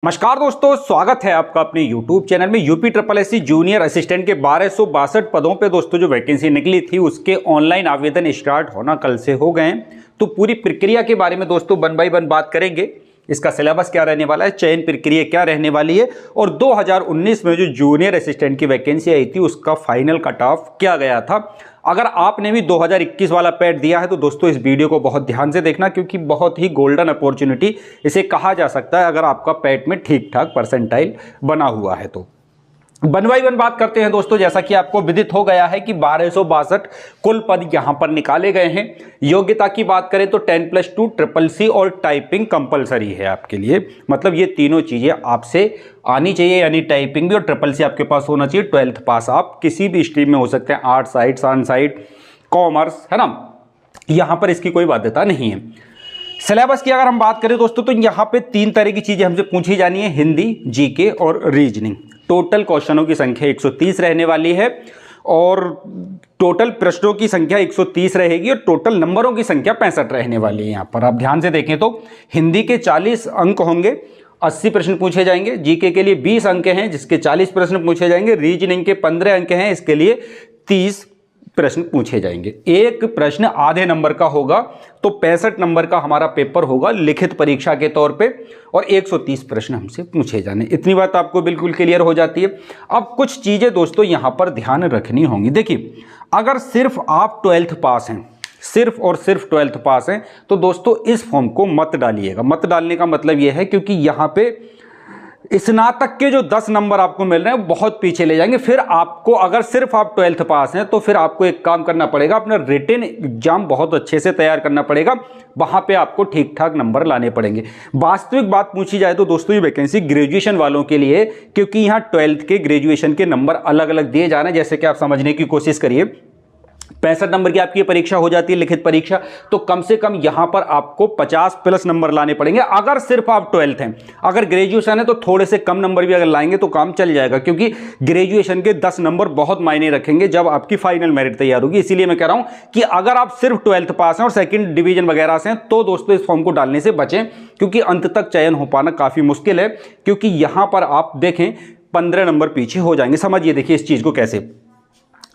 नमस्कार दोस्तों, स्वागत है आपका अपने YouTube चैनल में। UP triple SC junior assistant के 1262 पदों पे दोस्तों जो वैकेंसी निकली थी उसके ऑनलाइन आवेदन स्टार्ट होना कल से हो गए हैं। तो पूरी प्रक्रिया के बारे में दोस्तों वन बाय वन बात करेंगे। इसका सिलेबस क्या रहने वाला है, चयन प्रक्रिया क्या रहने वाली है और 2019 में जो जूनियर असिस्टेंट की वैकेंसी आई थी उसका फाइनल कट ऑफ क्या गया था। अगर आपने भी 2021 वाला पैड दिया है तो दोस्तों इस वीडियो को बहुत ध्यान से देखना, क्योंकि बहुत ही गोल्डन अपॉर्चुनिटी इसे कहा जा सकता है अगर आपका पैड में ठीक ठाक परसेंटाइल बना हुआ है तो। वन बाई वन बात करते हैं दोस्तों। जैसा कि आपको विदित हो गया है कि 1262 कुल पद यहां पर निकाले गए हैं। योग्यता की बात करें तो 10+2 ट्रिपल सी और टाइपिंग कंपलसरी है आपके लिए। मतलब ये तीनों चीजें आपसे आनी चाहिए, यानी टाइपिंग भी और ट्रिपल सी आपके पास होना चाहिए। 12th पास आप किसी भी स्ट्रीम में हो सकते हैं, art side, science side, commerce, है ना। यहां पर इसकी कोई बाध्यता नहीं है। सिलेबस की अगर हम बात करें दोस्तों तो यहाँ पे 3 तरह की चीजें हमसे पूछी जानी है, हिंदी, जीके और रीजनिंग। टोटल क्वेश्चनों की संख्या 130 रहने वाली है और टोटल प्रश्नों की संख्या 130 रहेगी और टोटल नंबरों की संख्या 65 रहने वाली है। यहाँ पर आप ध्यान से देखें तो हिंदी के 40 अंक होंगे, 80 प्रश्न पूछे जाएंगे। जीके के लिए 20 अंक हैं जिसके 40 प्रश्न पूछे जाएंगे। रीजनिंग के 15 अंक हैं, इसके लिए 30 प्रश्न पूछे जाएंगे। एक प्रश्न आधे नंबर का होगा तो 65 नंबर का हमारा पेपर होगा लिखित परीक्षा के तौर पे और 130 प्रश्न हमसे पूछे जाने। इतनी बात आपको बिल्कुल क्लियर हो जाती है। अब कुछ चीजें दोस्तों यहां पर ध्यान रखनी होंगी। देखिए, अगर सिर्फ आप 12th पास हैं, सिर्फ और सिर्फ 12th पास हैं, तो दोस्तों इस फॉर्म को मत डालिएगा। मत डालने का मतलब यह है क्योंकि यहां पे स्नातक के जो 10 नंबर आपको मिल रहे हैं बहुत पीछे ले जाएंगे। फिर आपको, अगर सिर्फ आप 12th पास हैं, तो फिर आपको एक काम करना पड़ेगा, अपना रिटन एग्जाम बहुत अच्छे से तैयार करना पड़ेगा। वहां पे आपको ठीक ठाक नंबर लाने पड़ेंगे। वास्तविक बात पूछी जाए तो दोस्तों ये वैकेंसी ग्रेजुएशन वालों के लिए, क्योंकि यहाँ 12th के ग्रेजुएशन के नंबर अलग अलग दिए जा रहे हैं। जैसे कि आप समझने की कोशिश करिए, 65 नंबर की आपकी परीक्षा हो जाती है लिखित परीक्षा, तो कम से कम यहां पर आपको 50+ नंबर लाने पड़ेंगे अगर सिर्फ आप 12th हैं। अगर ग्रेजुएशन है तो थोड़े से कम नंबर भी अगर लाएंगे तो काम चल जाएगा, क्योंकि ग्रेजुएशन के 10 नंबर बहुत मायने रखेंगे जब आपकी फाइनल मेरिट तैयार होगी। इसीलिए मैं कह रहा हूं कि अगर आप सिर्फ 12th पास हैं और सेकंड डिवीजन वगैरह से हैं तो दोस्तों इस फॉर्म को डालने से बचें, क्योंकि अंत तक चयन हो पाना काफी मुश्किल है। क्योंकि यहां पर आप देखें 15 नंबर पीछे हो जाएंगे। समझिए, देखिए इस चीज को कैसे।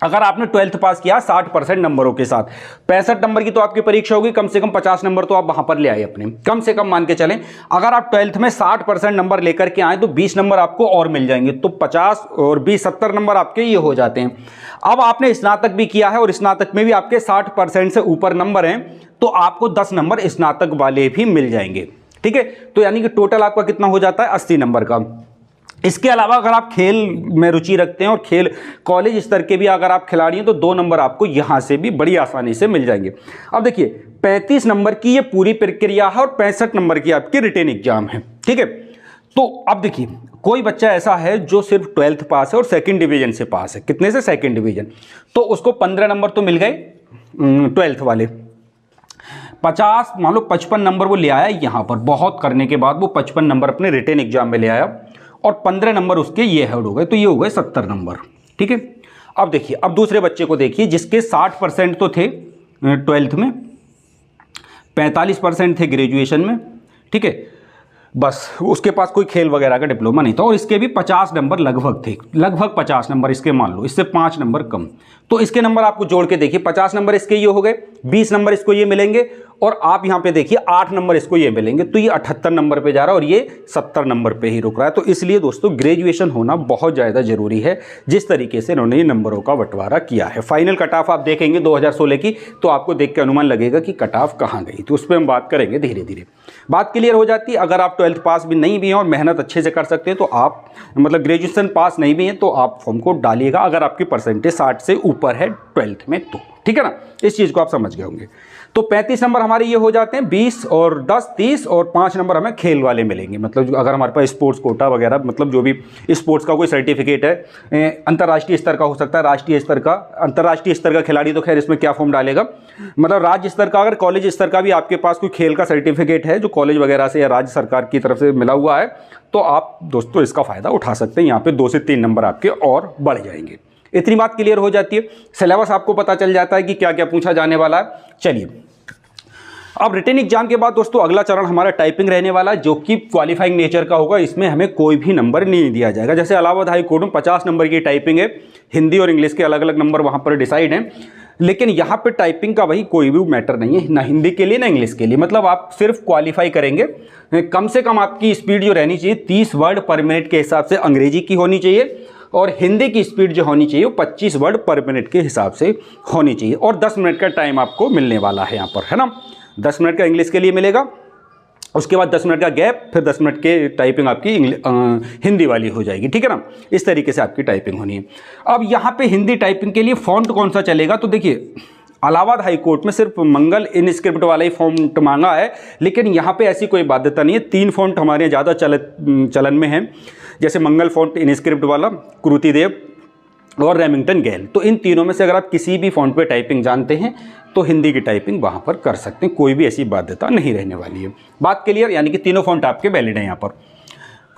अगर आपने 12th पास किया 60% नंबरों के साथ, 65 नंबर की तो आपकी परीक्षा होगी, कम से कम 50 नंबर तो आप वहां पर ले आए अपने। कम से कम मान के चलें, अगर आप 12th में 60% नंबर लेकर के आए तो 20 नंबर आपको और मिल जाएंगे। तो 50 और 20 70 नंबर आपके ये हो जाते हैं। अब आपने स्नातक भी किया है और स्नातक में भी आपके 60% से ऊपर नंबर हैं, तो आपको 10 नंबर स्नातक वाले भी मिल जाएंगे। ठीक है, तो यानी कि टोटल आपका कितना हो जाता है, 80 नंबर का। इसके अलावा अगर आप खेल में रुचि रखते हैं और खेल कॉलेज स्तर के भी अगर आप खिलाड़ी हैं तो 2 नंबर आपको यहां से भी बड़ी आसानी से मिल जाएंगे। अब देखिए, 35 नंबर की ये पूरी प्रक्रिया है और 65 नंबर की आपकी रिटेन एग्जाम है। ठीक है, तो अब देखिए, कोई बच्चा ऐसा है जो सिर्फ 12th पास है और सेकंड डिवीजन से पास है। कितने से, सेकंड डिवीजन, तो उसको 15 नंबर तो मिल गए 12th वाले। 50 मान लो 55 नंबर वो ले आया यहां पर, बहुत करने के बाद वो 55 नंबर अपने रिटेन एग्जाम में ले आया और 15 नंबर उसके ये हेड हो गए, तो ये हो गए 70 नंबर। ठीक है, अब देखिए, अब दूसरे बच्चे को देखिए जिसके 60% तो थे 12th में, 45% थे ग्रेजुएशन में। ठीक है, बस उसके पास कोई खेल वगैरह का डिप्लोमा नहीं था और इसके भी 50 नंबर लगभग थे, लगभग 50 नंबर इसके मान लो, इससे 5 नंबर कम। तो इसके नंबर आपको जोड़ के देखिए, 50 नंबर इसके ये हो गए, 20 नंबर इसको ये मिलेंगे और आप यहां पे देखिए 8 नंबर इसको ये मिलेंगे, तो ये 78 नंबर पे जा रहा है और ये 70 नंबर पे ही रुक रहा है। तो इसलिए दोस्तों ग्रेजुएशन होना बहुत ज़्यादा जरूरी है, जिस तरीके से इन्होंने ये नंबरों का बंटवारा किया है। फाइनल कट ऑफ आप देखेंगे 2016 की तो आपको देख के अनुमान लगेगा कि कट ऑफ कहाँ गई, तो उस पर हम बात करेंगे धीरे धीरे। बात क्लियर हो जाती है। अगर आप 12th पास भी नहीं भी हैं और मेहनत अच्छे से कर सकते हैं तो आप, मतलब ग्रेजुएशन पास नहीं भी हैं तो आप फॉर्म को डालिएगा, अगर आपकी परसेंटेज 60 से ऊपर है 12th में तो। ठीक है ना, इस चीज़ को आप समझ गए होंगे। तो 35 नंबर हमारे ये हो जाते हैं, 20 और 10 30 और 5 नंबर हमें खेल वाले मिलेंगे। मतलब अगर हमारे पास स्पोर्ट्स कोटा वगैरह, मतलब जो भी स्पोर्ट्स का कोई सर्टिफिकेट है, अंतर्राष्ट्रीय स्तर का हो सकता है, राष्ट्रीय स्तर का, अंतर्राष्ट्रीय स्तर का खिलाड़ी तो खैर इसमें क्या फॉर्म डालेगा, मतलब राज्य स्तर का, अगर कॉलेज स्तर का भी आपके पास कोई खेल का सर्टिफिकेट है जो कॉलेज वगैरह से या राज्य सरकार की तरफ से मिला हुआ है तो आप दोस्तों इसका फायदा उठा सकते हैं। यहाँ पे 2 से 3 नंबर आपके और बढ़ जाएंगे। इतनी बात क्लियर हो जाती है। सिलेबस आपको पता चल जाता है कि क्या क्या पूछा जाने वाला है। चलिए, अब रिटन एग्जाम के बाद दोस्तों अगला चरण हमारा टाइपिंग रहने वाला है, जो कि क्वालिफाइंग नेचर का होगा। इसमें हमें कोई भी नंबर नहीं दिया जाएगा। जैसे इलाहाबाद हाई कोर्ट में 50 नंबर की टाइपिंग है, हिंदी और इंग्लिश के अलग अलग नंबर वहाँ पर डिसाइड हैं, लेकिन यहाँ पे टाइपिंग का भाई कोई भी मैटर नहीं है, ना हिंदी के लिए ना इंग्लिश के लिए। मतलब आप सिर्फ क्वालिफाई करेंगे। कम से कम आपकी स्पीड जो रहनी चाहिए 30 वर्ड पर मिनट के हिसाब से अंग्रेजी की होनी चाहिए, और हिंदी की स्पीड जो होनी चाहिए वो 25 वर्ड पर मिनट के हिसाब से होनी चाहिए। और 10 मिनट का टाइम आपको मिलने वाला है यहाँ पर, है ना। 10 मिनट का इंग्लिश के लिए मिलेगा, उसके बाद 10 मिनट का गैप, फिर 10 मिनट के टाइपिंग आपकी हिंदी वाली हो जाएगी, ठीक है ना। इस तरीके से आपकी टाइपिंग होनी है। अब यहाँ पे हिंदी टाइपिंग के लिए फॉन्ट कौन सा चलेगा, तो देखिए इलाहाबाद हाई कोर्ट में सिर्फ मंगल इनस्क्रिप्ट वाला ही फॉन्ट मांगा है, लेकिन यहाँ पे ऐसी कोई बाध्यता नहीं है। 3 फॉन्ट हमारे यहाँ ज़्यादा चलन में है, जैसे मंगल फॉन्ट इनस्क्रिप्ट वाला, कृतिदेव और रेमिंगटन गैल। तो इन तीनों में से अगर आप किसी भी फॉन्ट पे टाइपिंग जानते हैं तो हिंदी की टाइपिंग वहाँ पर कर सकते हैं, कोई भी ऐसी बाध्यता नहीं रहने वाली है। बात क्लियर, यानी कि तीनों फॉन्ट आपके वैलिड हैं यहाँ पर।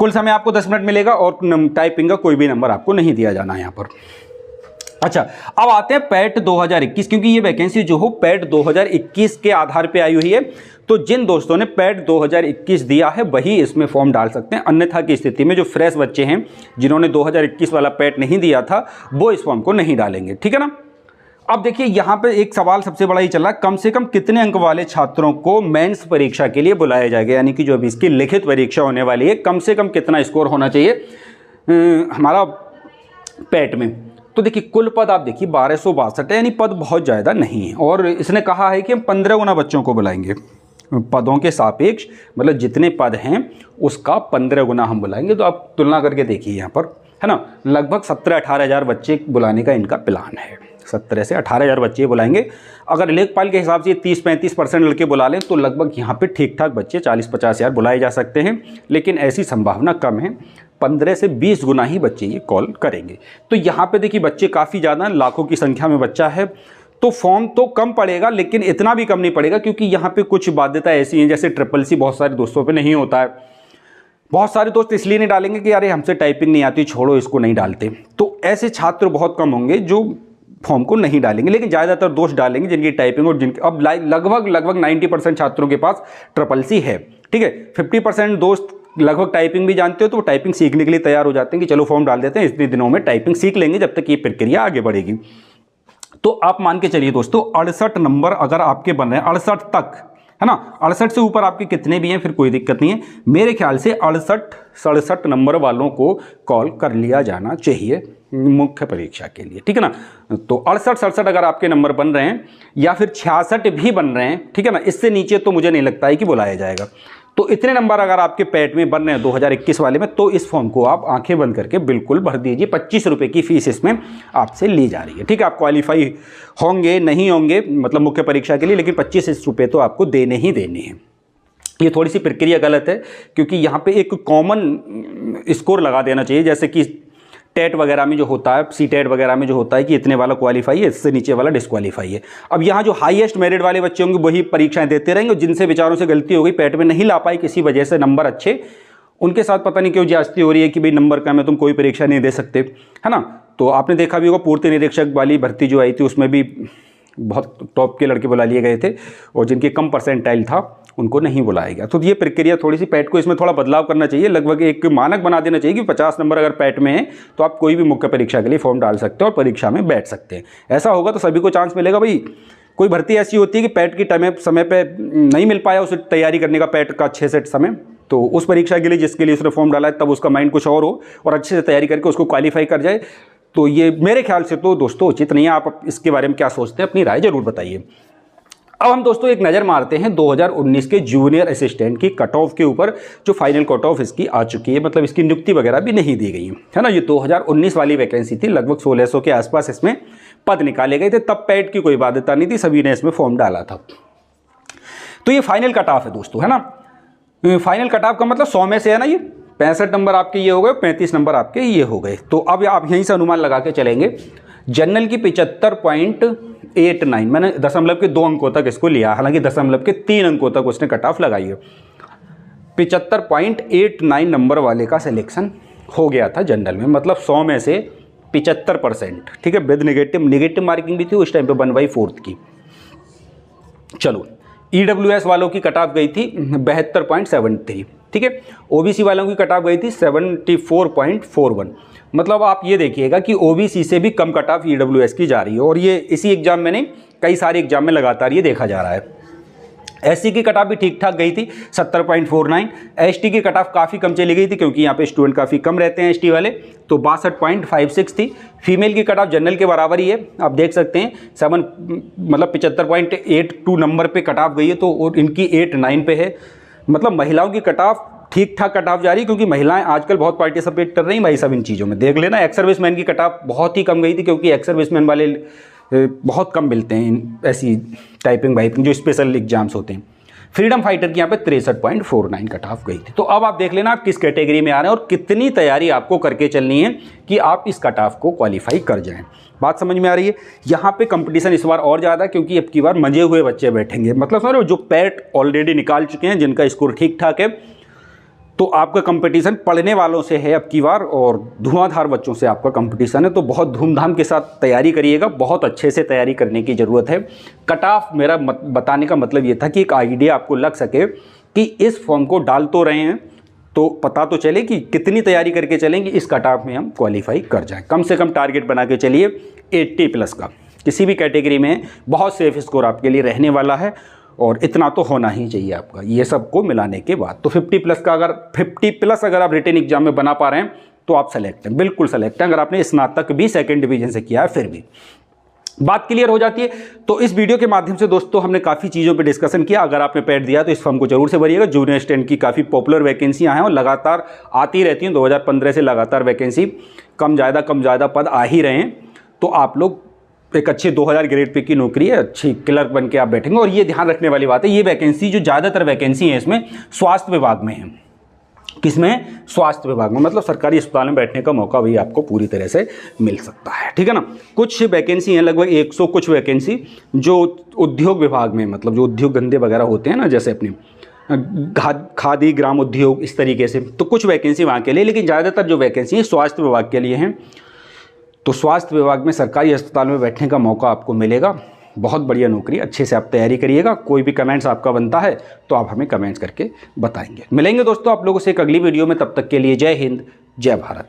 कुल समय आपको 10 मिनट मिलेगा और टाइपिंग का कोई भी नंबर आपको नहीं दिया जाना है यहाँ पर। अच्छा, अब आते हैं पैट 2021, क्योंकि ये वैकेंसी जो हो पैट 2021 के आधार पे आई हुई है। तो जिन दोस्तों ने पैट 2021 दिया है वही इसमें फॉर्म डाल सकते हैं, अन्यथा की स्थिति में जो फ्रेश बच्चे हैं जिन्होंने 2021 वाला पैट नहीं दिया था वो इस फॉर्म को नहीं डालेंगे, ठीक है ना। अब देखिए यहाँ पे एक सवाल सबसे बड़ा ही चल रहा है, कम से कम कितने अंक वाले छात्रों को मेंस परीक्षा के लिए बुलाया जाएगा, यानी कि जो अभी इसकी लिखित परीक्षा होने वाली है, कम से कम कितना स्कोर होना चाहिए हमारा पैट में। तो देखिए कुल पद आप देखिए 1262 है, यानी पद बहुत ज़्यादा नहीं है। और इसने कहा है कि हम 15 गुना बच्चों को बुलाएंगे पदों के सापेक्ष, मतलब जितने पद हैं उसका 15 गुना हम बुलाएंगे। तो आप तुलना करके देखिए यहाँ पर, है ना, लगभग 17-18 हज़ार बच्चे बुलाने का इनका प्लान है। 17 से 18 हज़ार बच्चे बुलाएंगे। अगर लेखपाल के हिसाब से 30-35% लड़के बुला लें तो लगभग यहाँ पे ठीक ठाक बच्चे 40-50 हज़ार बुलाए जा सकते हैं, लेकिन ऐसी संभावना कम है। 15 से 20 गुना ही बच्चे ये कॉल करेंगे। तो यहाँ पे देखिए बच्चे काफ़ी ज़्यादा, लाखों की संख्या में बच्चा है, तो फॉर्म तो कम पड़ेगा, लेकिन इतना भी कम नहीं पड़ेगा, क्योंकि यहाँ पे कुछ बाध्यता ऐसी हैं, जैसे SSS बहुत सारे दोस्तों पे नहीं होता है। बहुत सारे दोस्त इसलिए नहीं डालेंगे कि अरे हमसे टाइपिंग नहीं आती, छोड़ो इसको नहीं डालते। तो ऐसे छात्र बहुत कम होंगे जो फॉर्म को नहीं डालेंगे, लेकिन ज़्यादातर दोस्त डालेंगे जिनकी टाइपिंग और जिनके अब लगभग 90% छात्रों के पास SSS है, ठीक है। 50% दोस्त लगभग टाइपिंग भी जानते हो, तो वो टाइपिंग सीखने के लिए तैयार हो जाते हैं कि चलो फॉर्म डाल देते हैं, इतने दिनों में टाइपिंग सीख लेंगे जब तक ये प्रक्रिया आगे बढ़ेगी। तो आप मान के चलिए दोस्तों 68 नंबर अगर आपके बन रहे हैं, 68 तक, है ना, 68 से ऊपर आपके कितने भी हैं फिर कोई दिक्कत नहीं है। मेरे ख्याल से 68-67 नंबर वालों को कॉल कर लिया जाना चाहिए मुख्य परीक्षा के लिए, ठीक है ना। तो 68-67 अगर आपके नंबर बन रहे हैं, या फिर 66 भी बन रहे हैं, ठीक है ना, इससे नीचे तो मुझे नहीं लगता है कि बुलाया जाएगा। तो इतने नंबर अगर आपके पैट में बन रहे हैं 2021 वाले में, तो इस फॉर्म को आप आंखें बंद करके बिल्कुल भर दीजिए। 25 रुपये की फीस इसमें आपसे ली जा रही है, ठीक है। आप क्वालिफाई होंगे नहीं होंगे मतलब मुख्य परीक्षा के लिए, लेकिन 25 रुपये तो आपको देने ही देने हैं। ये थोड़ी सी प्रक्रिया गलत है, क्योंकि यहाँ पे एक कॉमन स्कोर लगा देना चाहिए, जैसे कि टेट वगैरह में जो होता है, CTET वगैरह में जो होता है कि इतने वाला क्वालिफाई है, इससे नीचे वाला डिस्क्वालीफाई है। अब यहाँ जो हाईएस्ट मेरिट वाले बच्चे होंगे वही परीक्षाएं देते रहेंगे, जिनसे बेचारों से गलती हो गई, पैट में नहीं ला पाई किसी वजह से नंबर अच्छे, उनके साथ पता नहीं क्यों ज्यादती हो रही है कि भाई नंबर कम है तुम कोई परीक्षा नहीं दे सकते, है ना। तो आपने देखा भी होगा पूर्ति निरीक्षक वाली भर्ती जो आई थी उसमें भी बहुत टॉप के लड़के बुला लिए गए थे, और जिनके कम परसेंटाइल था उनको नहीं बुलाया गया। तो ये प्रक्रिया थोड़ी सी पैट को इसमें थोड़ा बदलाव करना चाहिए, लगभग एक मानक बना देना चाहिए कि 50 नंबर अगर पैट में है तो आप कोई भी मुख्य परीक्षा के लिए फॉर्म डाल सकते हो और परीक्षा में बैठ सकते हैं। ऐसा होगा तो सभी को चांस मिलेगा। भाई कोई भर्ती ऐसी होती है कि पैट की समय पे नहीं मिल पाया उसे तैयारी करने का, पैट का 6 सेट समय, तो उस परीक्षा के लिए जिसके लिए उसने फॉर्म डाला है तब उसका माइंड कुछ और हो और अच्छे से तैयारी करके उसको क्वालिफाई कर जाए, तो ये मेरे ख्याल से तो दोस्तों उचित नहीं है। आप इसके बारे में क्या सोचते हैं, अपनी राय जरूर बताइए। अब हम दोस्तों एक नज़र मारते हैं 2019 के जूनियर असिस्टेंट की कट ऑफ के ऊपर, जो फाइनल कट ऑफ इसकी आ चुकी है, मतलब इसकी नियुक्ति वगैरह भी नहीं दी गई है ना। ये 2019 वाली वैकेंसी थी, लगभग 1600 के आसपास इसमें पद निकाले गए थे, तब पैट की कोई बाध्यता नहीं थी, सभी ने इसमें फॉर्म डाला था। तो ये फाइनल कट ऑफ है दोस्तों, है ना। फाइनल कट ऑफ का मतलब 100 में से है ना, ये 65 नंबर आपके ये हो गए, 35 नंबर आपके ये हो गए। तो अब आप यहीं से अनुमान लगा के चलेंगे, जनरल की 75.89, मैंने दशमलव के 2 अंकों तक इसको लिया, हालांकि दशमलव के 3 अंकों तक उसने कट ऑफ लगाई है। 75.89 नंबर वाले का सिलेक्शन हो गया था जनरल में, मतलब 100 में से 75%, ठीक है। विद नेगेटिव मार्किंग भी थी उस टाइम पे 1/4 की। चलो EWS वालों की कट ऑफ गई थी 72.73, ठीक है। OBC वालों की कट ऑफ गई थी 74.41। मतलब आप ये देखिएगा कि OBC से भी कम कट ऑफ EWS की जा रही है, और ये इसी एग्जाम में नहीं, कई सारे एग्जाम में लगातार ये देखा जा रहा है। SC की कट ऑफ भी ठीक ठाक गई थी 70.49। ST की कट ऑफ काफ़ी कम चली गई थी क्योंकि यहाँ पे स्टूडेंट काफ़ी कम रहते हैं ST वाले, तो 62.56 थी। फीमेल की कट ऑफ जनरल के बराबर ही है, आप देख सकते हैं 75.82 नंबर पे कट ऑफ गई है, तो और इनकी 89 पे है। मतलब महिलाओं की कट ऑफ ठीक ठाक कट ऑफ जा रही है, क्योंकि महिलाएं आजकल बहुत पार्टिसिपेट कर रही हैं भाई सब इन चीज़ों में। देख लेना, एक्स सर्विसमैन की कट ऑफ बहुत ही कम गई थी, क्योंकि एक्स सर्विसमैन वाले बहुत कम मिलते हैं ऐसी टाइपिंग वाइपिंग जो स्पेशल एग्जाम्स होते हैं। फ्रीडम फाइटर की यहाँ पे 63.49 कट ऑफ गई थी। तो अब आप देख लेना आप किस कैटेगरी में आ रहे हैं और कितनी तैयारी आपको करके चलनी है कि आप इस कट ऑफ को क्वालिफाई कर जाएं। बात समझ में आ रही है। यहाँ पे कंपटीशन इस बार और ज़्यादा, क्योंकि अब की बार मजे हुए बच्चे बैठेंगे। मतलब समझ, जो पैट ऑलरेडी निकाल चुके हैं, जिनका स्कोर ठीक ठाक है, तो आपका कंपटीशन पढ़ने वालों से है अब की बार, और धुआंधार बच्चों से आपका कंपटीशन है। तो बहुत धूमधाम के साथ तैयारी करिएगा, बहुत अच्छे से तैयारी करने की ज़रूरत है। कट ऑफ मेरा बताने का मतलब ये था कि एक आइडिया आपको लग सके कि इस फॉर्म को डाल तो रहे हैं, तो पता तो चले कि कितनी तैयारी करके चलेंगे, इस कट ऑफ में हम क्वालिफाई कर जाएँ। कम से कम टारगेट बना के चलिए 80+ का, किसी भी कैटेगरी में बहुत सेफ स्कोर आपके लिए रहने वाला है, और इतना तो होना ही चाहिए आपका ये सबको मिलाने के बाद। तो 50+ का, अगर 50+ अगर आप रिटन एग्जाम में बना पा रहे हैं तो आप सेलेक्ट हैं, बिल्कुल सेलेक्ट हैं। अगर आपने स्नातक भी 2nd डिवीजन से किया है फिर भी बात क्लियर हो जाती है। तो इस वीडियो के माध्यम से दोस्तों हमने काफ़ी चीज़ों पे डिस्कशन किया। अगर आपने पैड दिया तो इस फॉर्म को जरूर से भरिएगा। जूनियर असिस्टेंट की काफ़ी पॉपुलर वैकेंसियाँ हैं और लगातार आती रहती हैं। 2015 से लगातार वैकेंसी कम ज़्यादा पद आ ही रहे हैं। तो आप लोग एक अच्छे 2000 ग्रेड पे की नौकरी है, अच्छी क्लर्क बन के आप बैठेंगे। और ये ध्यान रखने वाली बात है, ये वैकेंसी जो ज़्यादातर वैकेंसी है इसमें स्वास्थ्य विभाग में है। किसमें? स्वास्थ्य विभाग में। मतलब सरकारी अस्पताल में बैठने का मौका भी आपको पूरी तरह से मिल सकता है, ठीक है ना। कुछ वैकेंसी हैं, लगभग 100 कुछ वैकेंसी जो उद्योग विभाग में, मतलब जो उद्योग धंधे वगैरह होते हैं ना, जैसे अपने खादी ग्राम उद्योग, इस तरीके से, तो कुछ वैकेंसी वहाँ के लिए, लेकिन ज़्यादातर जो वैकेंसी है स्वास्थ्य विभाग के लिए हैं। तो स्वास्थ्य विभाग में सरकारी अस्पताल में बैठने का मौका आपको मिलेगा। बहुत बढ़िया नौकरी, अच्छे से आप तैयारी करिएगा। कोई भी कमेंट्स आपका बनता है तो आप हमें कमेंट्स करके बताएंगे। मिलेंगे दोस्तों आप लोगों से एक अगली वीडियो में, तब तक के लिए जय हिंद, जय भारत।